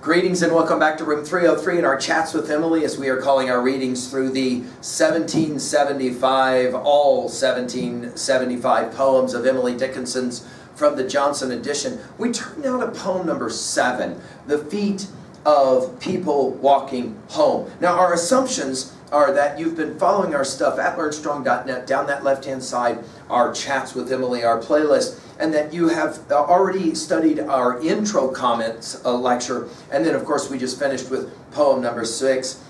Greetings and welcome back to room 303 in our chats with Emily as we are calling our readings through the 1775 poems of Emily Dickinson's from the Johnson edition. We turn now to poem number 7, The Feet of People Walking Home. Now our assumptions are that you've been following our stuff at learnstrong.net, down that left-hand side, our chats with Emily, our playlist, and that you have already studied our intro comments lecture, and then of course we just finished with poem number 6,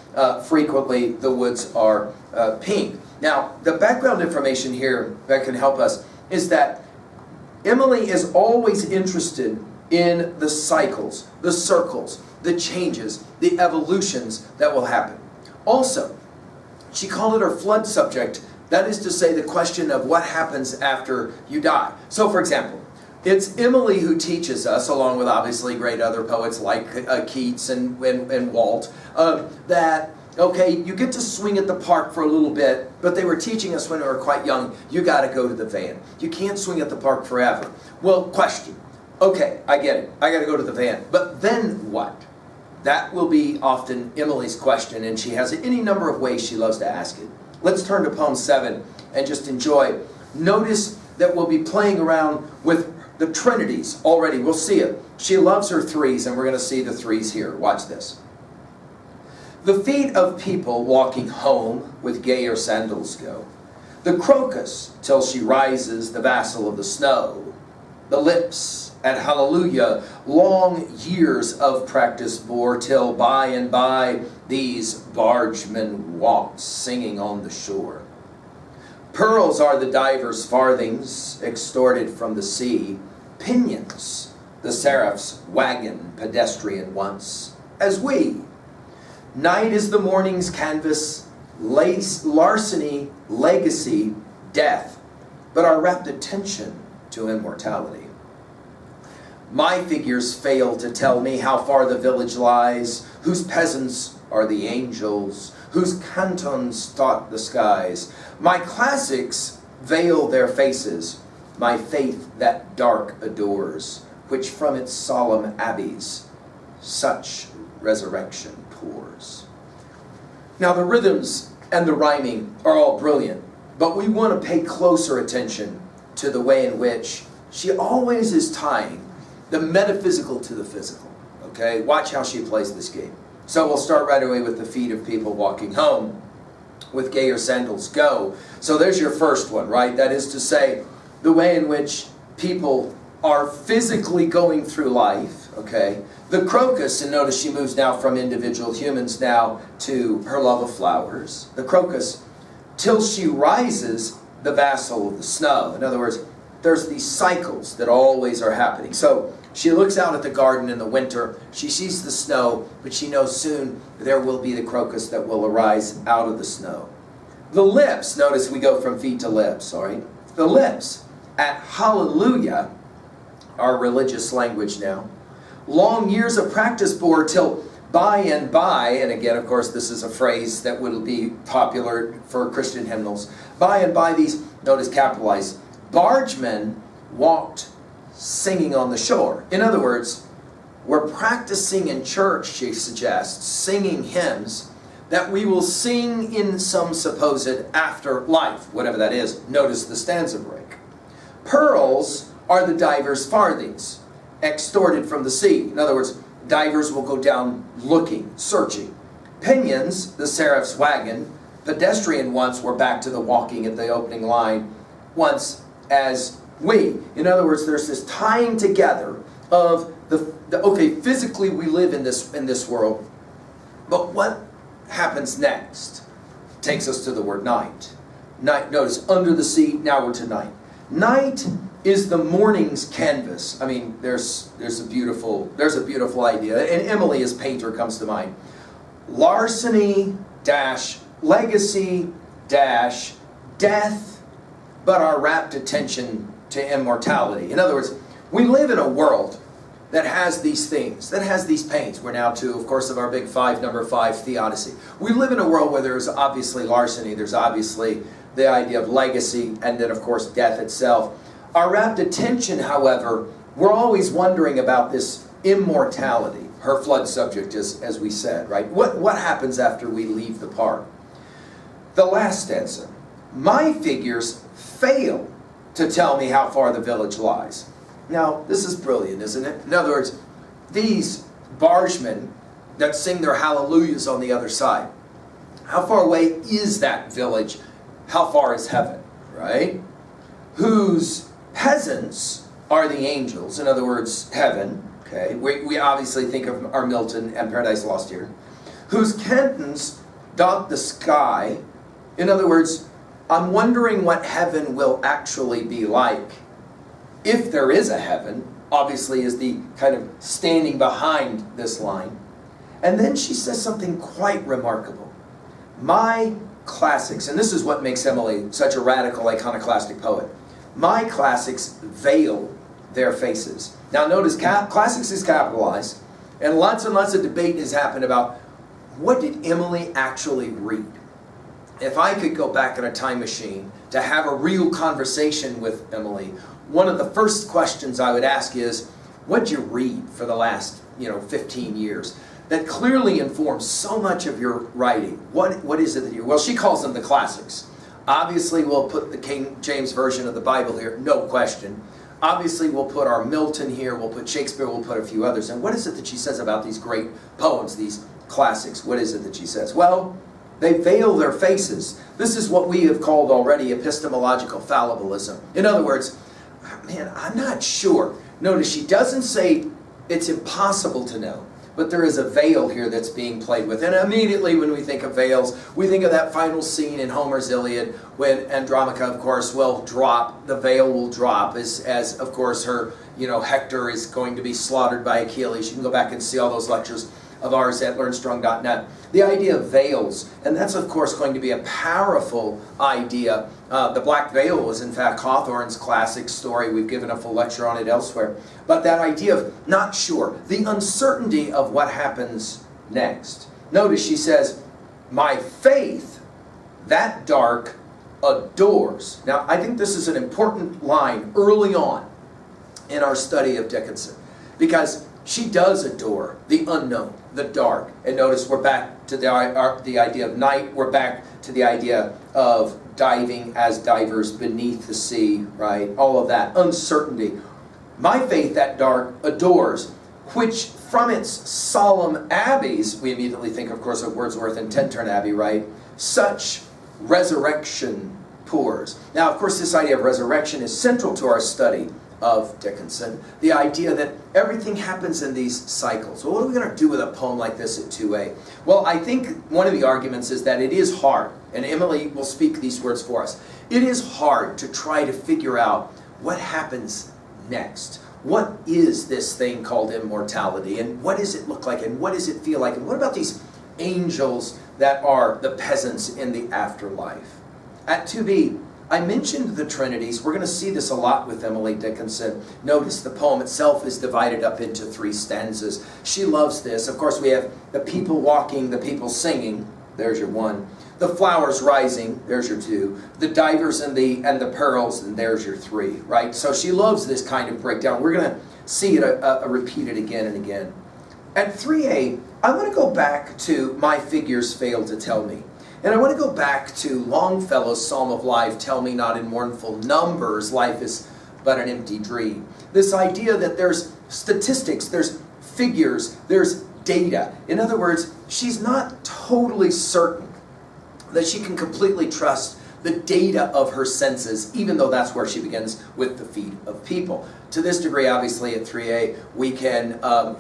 Frequently the Woods Are Pink. Now the background information here that can help us is that Emily is always interested in the cycles, the circles, the changes, the evolutions that will happen. Also, she called it her flood subject. That is to say, the question of what happens after you die. So, for example, it's Emily who teaches us, along with obviously great other poets like Keats and Walt, that, okay, you get to swing at the park for a little bit, but they were teaching us when we were quite young, you got to go to the van. You can't swing at the park forever. Well, question. Okay, I get it. I got to go to the van. But then what? That will be often Emily's question, and she has any number of ways she loves to ask it. Let's turn to poem 7 and just enjoy. Notice that we'll be playing around with the trinities already. We'll see it. She loves her threes, and we're going to see the threes here. Watch this. The feet of people walking home with gayer sandals go. The crocus till she rises, the vassal of the snow. The lips at hallelujah, long years of practice bore, till by and by these bargemen walked, singing on the shore. Pearls are the divers' farthings, extorted from the sea. Pinions, the seraph's wagon, pedestrian once, as we. Night is the morning's canvas, larceny, legacy, death, but our rapt attention to immortality. My figures fail to tell me how far the village lies, whose peasants are the angels, whose cantons dot the skies. My classics veil their faces, my faith that dark adores, which from its solemn abbeys such resurrection pours. Now the rhythms and the rhyming are all brilliant, but we want to pay closer attention to the way in which she always is tying the metaphysical to the physical. Okay, watch how she plays this game. So we'll start right away with the feet of people walking home with gayer sandals go. So there's your first one, right? That is to say, the way in which people are physically going through life, okay? The crocus, and notice she moves now from individual humans now to her love of flowers. The crocus, till she rises, the vassal of the snow. In other words, there's these cycles that always are happening. So she looks out at the garden in the winter, she sees the snow, but she knows soon there will be the crocus that will arise out of the snow. The lips, notice we go from feet to lips, all right? The lips at hallelujah, our religious language now. Long years of practice bore till by and by, and again, of course, this is a phrase that will be popular for Christian hymnals. By and by these, notice capitalized, bargemen walked singing on the shore. In other words, we're practicing in church, she suggests, singing hymns that we will sing in some supposed afterlife, whatever that is. Notice the stanza break. Pearls are the divers' farthings, extorted from the sea. In other words, divers will go down looking, searching. Pinions, the seraph's wagon. Pedestrian once, we're back to the walking at the opening line, once as we. In other words, there's this tying together of the okay, physically we live in this world, but what happens next takes us to the word night. Night, notice, under the sea, now we're to night. Night is the morning's canvas. I mean, there's a beautiful idea, and Emily as painter comes to mind. Larceny dash legacy dash death, but our rapt attention to immortality. In other words, we live in a world that has these things, that has these pains. We're now to, of course, of our big 5, number 5, theodicy. We live in a world where there's obviously larceny, there's obviously the idea of legacy, and then, of course, death itself. Our rapt attention, however, we're always wondering about this immortality. her flood subject, as we said, right? What happens after we leave the park? The last stanza. My figures fail to tell me how far the village lies. Now, this is brilliant, isn't it? In other words, these bargemen that sing their hallelujahs on the other side, how far away is that village? How far is heaven, right? Whose peasants are the angels, in other words, heaven. Okay, we obviously think of our Milton and Paradise Lost here. Whose cantons dot the sky. In other words, I'm wondering what heaven will actually be like. If there is a heaven, obviously is the kind of standing behind this line. And then she says something quite remarkable. My classics, and this is what makes Emily such a radical iconoclastic poet. My classics veil their faces. Now notice, classics is capitalized, and lots of debate has happened about what did Emily actually read? If I could go back in a time machine to have a real conversation with Emily, one of the first questions I would ask is, what'd you read for the last 15 years that clearly informs so much of your writing? What is it that you... Well, she calls them the classics. Obviously, we'll put the King James Version of the Bible here, no question. Obviously, we'll put our Milton here, we'll put Shakespeare, we'll put a few others. And what is it that she says about these great poems, these classics? What is it that she says? Well, they veil their faces. This is what we have called already epistemological fallibilism. In other words, man, I'm not sure. Notice she doesn't say it's impossible to know, but there is a veil here that's being played with. And immediately when we think of veils, we think of that final scene in Homer's Iliad when Andromache, of course, will drop, the veil will drop as of course, her, Hector is going to be slaughtered by Achilles. You can go back and see all those lectures of ours at learnstrong.net. The idea of veils, and that's of course going to be a powerful idea. The Black Veil was in fact Hawthorne's classic story. We've given a full lecture on it elsewhere. But that idea of not sure, the uncertainty of what happens next. Notice she says, my faith, that dark, adores. Now I think this is an important line early on in our study of Dickinson, because she does adore the unknown, the dark. And notice we're back to the idea of night. We're back to the idea of diving as divers beneath the sea, right? All of that uncertainty. My faith, that dark, adores, which from its solemn abbeys, we immediately think, of course, of Wordsworth and Tintern Abbey, right? Such resurrection pours. Now, of course, this idea of resurrection is central to our study of Dickinson. The idea that everything happens in these cycles. Well, what are we going to do with a poem like this at 2A? Well, I think one of the arguments is that it is hard, and Emily will speak these words for us. It is hard to try to figure out what happens next. What is this thing called immortality, and what does it look like, and what does it feel like, and what about these angels that are the peasants in the afterlife? At 2B, I mentioned the Trinities. We're going to see this a lot with Emily Dickinson. Notice the poem itself is divided up into 3 stanzas. She loves this. Of course, we have the people walking, the people singing. There's your 1. The flowers rising. There's your 2. The divers and the pearls. And there's your 3. Right? So she loves this kind of breakdown. We're going to see it repeated again and again. At 3A, I want to go back to my figures fail to tell me. And I want to go back to Longfellow's Psalm of Life, tell me not in mournful numbers, life is but an empty dream. This idea that there's statistics, there's figures, there's data. In other words, she's not totally certain that she can completely trust the data of her senses, even though that's where she begins with the feet of people. To this degree, obviously, at 3A, we can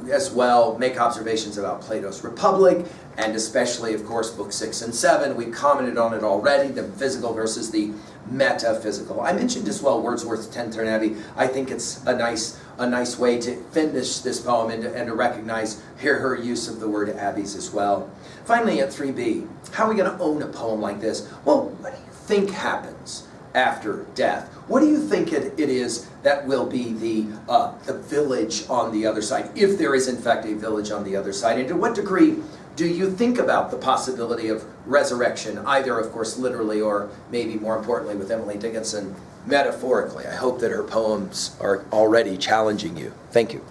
as well make observations about Plato's Republic, and especially, of course, Book 6 and 7. We've commented on it already, the physical versus the metaphysical. I mentioned as well Wordsworth's Tintern Abbey. I think it's a nice way to finish this poem and to recognize, hear her use of the word abbeys as well. Finally, at 3B, how are we going to own a poem like this? Well, what do you think happens after death? What do you think it is that will be the village on the other side, if there is in fact a village on the other side? And to what degree do you think about the possibility of resurrection, either of course literally or maybe more importantly with Emily Dickinson, metaphorically? I hope that her poems are already challenging you. Thank you.